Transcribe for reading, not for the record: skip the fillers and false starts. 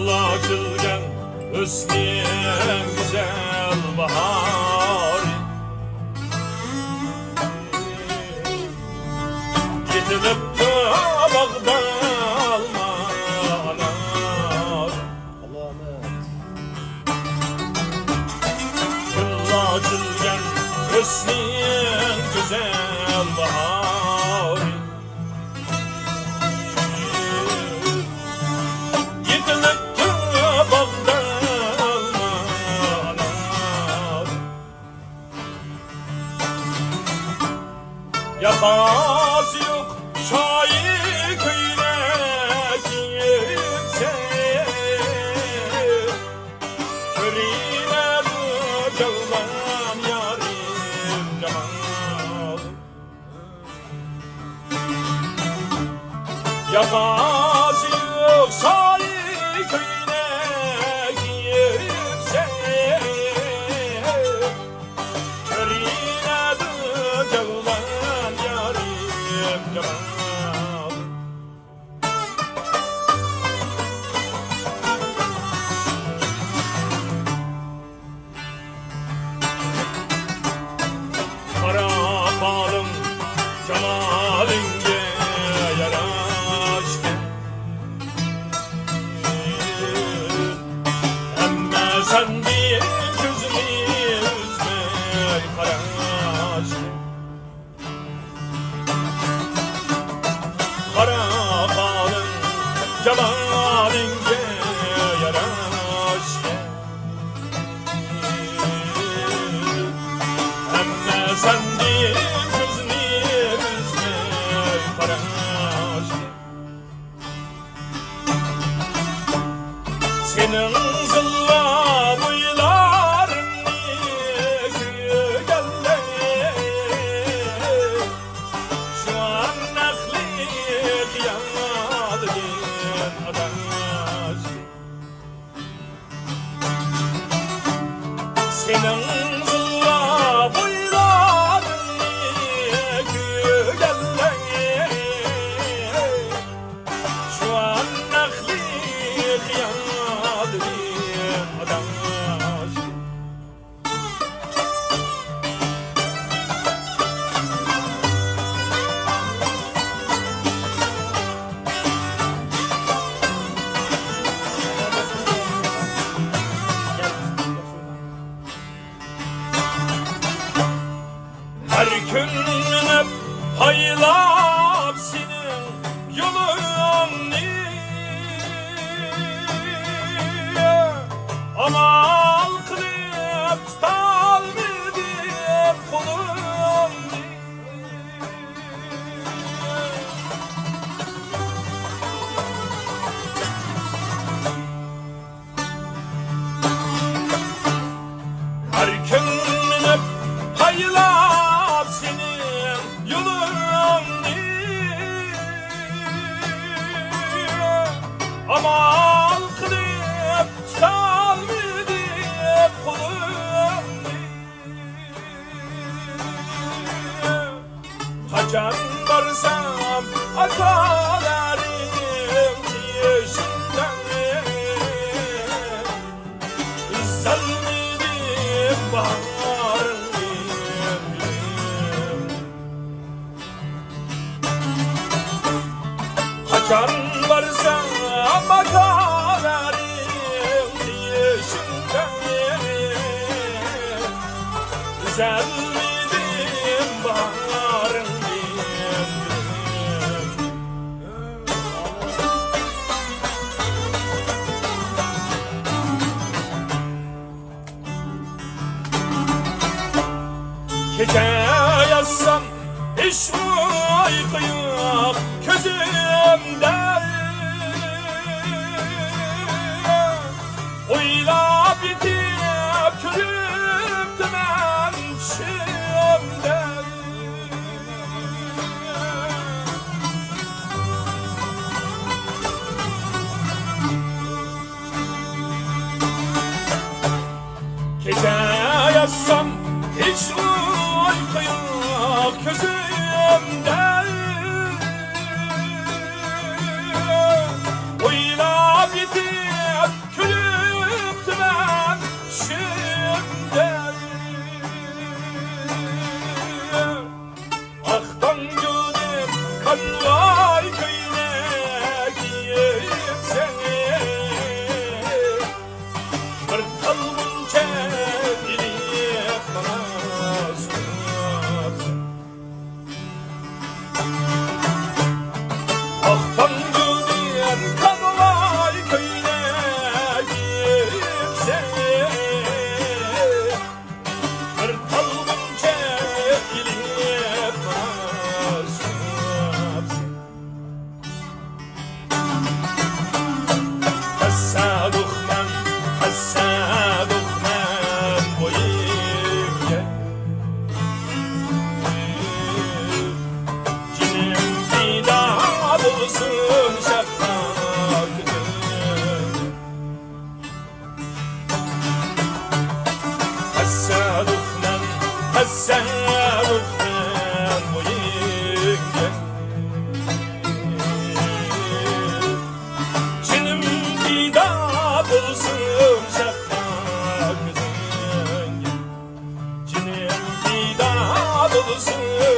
açılgan hüsnün güzel bahar. Yetilip bağda alma anar. Açılgan hüsnün güzel bahar. Yetilip bağda alma anar. Yapası yok şair köyüne kimse. Körine cevlan yarim cemal. Yapası yok şair köyüne kimse. Körine cevlan yarim cemal. Kara balım cemalinge yaraşken. Emme sen bir gözümü üzmey karaşken. Kara balım cemalinge yaraşken. Sen değil gözünü üzmey karaş. Senin zılla boylarını gügelle. Şu an nakli kıyadın adaş. Senin zılla boylarını gügelle. Şu an nakli kıyadın adaş. Her gün hep paylap senin yolunu. Amal kılıp tutalmadım kolunu. Her gün hep paylap senin yolunu. Amal kılıp tutalmadım kolunu. Kaçan varsam akalarım yeşilden. Üzülmedim baharım. Kaçan varsa bakarım yeşilden. Üzülmedim baharım. Gece yazsam hiç uyku yok gözümde. Oyla bitip körüp dümen şimdi. Gece yazsam hiç uyku yok gözümde. tasavvuftan boyungan Cinim dida bulsun şafak döngen Cinim dida bulsun